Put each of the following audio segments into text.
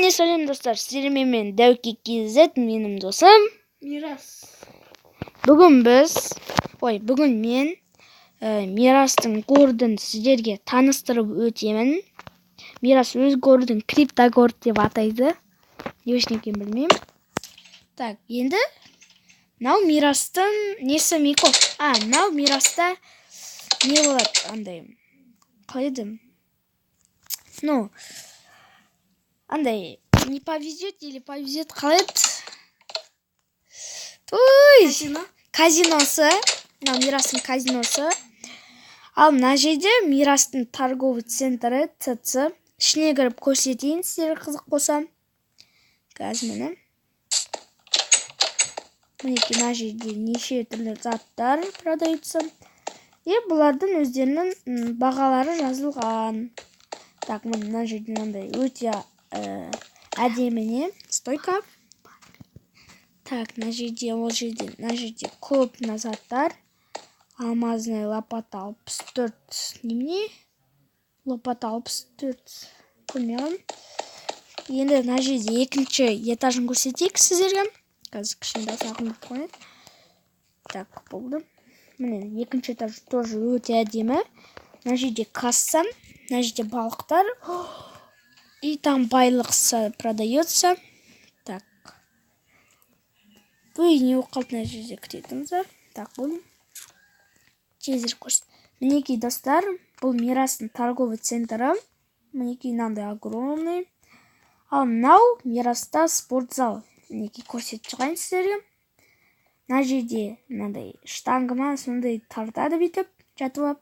сәлем достар, сіздермен мен Дәуке KZ, менің досым Мирас. Бүгін мен Мирастың гордын сіздерге таныстырып өтемін. Мирас өз гордын криптогорд деп атайды. Не үшін екенін білмеймін. Так, енді мынау Мирастың несі Мико? Мынау Мираста не болады андай? Қалай ну, андай, не повезет или повезет, қалай еді? Казиносы. Мынау Мирастың казиносы. Ал мына жерде Мирастың торговый центрі ТЦ. Ішіне кіріп көрсетейін, сіздерге қызық болса. Қазір міне. Мінекей мына жерде неше түрлі заттар продаются. И бұлардың өздерінің бағалары жазылған. Так, мына жерде мынандай өте әдеміне стойка. Так, мына жерде көп заттар. Алмазная лопата 64 немене? Лопата 64 көрмеген. Енді мына жерде екінші этажын көрсетейік сіздерге. Қазір кішкене сағынып қояйын. Так, болды. Міне екінші этаж тоже өте әдемі. Мына жерде касса, мына жерде балықтар. И там байлық продается. Так. Бұл не оқалды мына жерде күтетіңіздер. Так, бұл. Тезір көрсет. Мінекей достар, бұл Мирастың торговый центрі. Мінекей мынандай огромный. Ал мынау Мираста спортзал. Мінекей көрсетіп шығайын сіздерге. Мына жерде мынандай штангыма сондай тартады бүйтіп, жатып.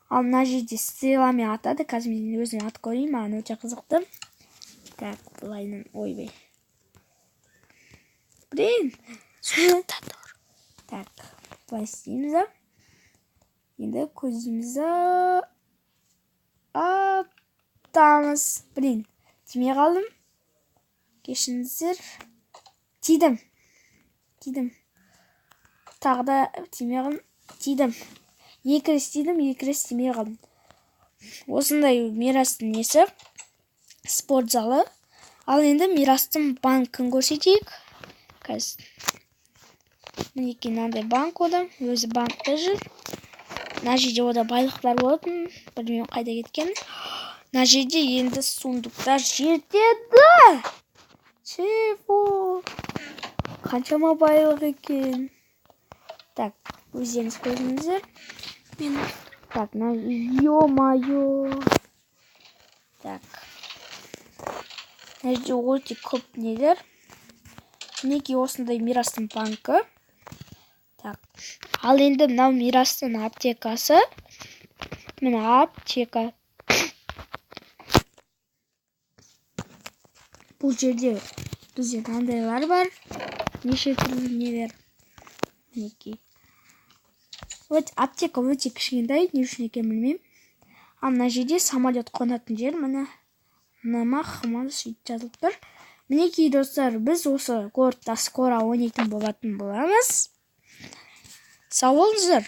Ал мына жерде стреламен атады. Қазір мен өзім ат көрейін, маған өте қызықты. Так, бұлайынан ойбай. Блин. Так, бұлай істейміз. Енді көзімізді аптамыз. Блин, тимей қалдым. Кешіңіздер. Тидім. Тағы да тимей қалдым. Тидім. Екі рет тимей қалдым. Осындай Мирастың несі. Спортзалы. Ал енді Мирастың банкын көрсетейік. Қазір. Мінекей мынандай банк ода. Өзі банкта жүр. Мына жерде ода байлықтар болатын. Білмеймін қайда кеткен. Мына жерде енді сундуктар жетеді. Чего? Қаншама байлық екен. Так, өздеріңіз көрдіңіздер. Так, ё-моё. Так. Мына жерде өте көп нелер. Мінекей осындай Мирастың банкі. Так. Ал енді мынау Мирастың аптекасы. Міне аптека. Бұл жерде бізде мынандайлар бар. Неше түрлі нелер. Мінекей. Аптека өте кішкентай, не үшін екенін білмеймін. Ал мына жерде самолет қонатын жер, міне хмал сөйтіп жазылып тұр. Мінекей достар, біз осы городта скоро ойнайтын болатын боламыз. Сау болыңыздар.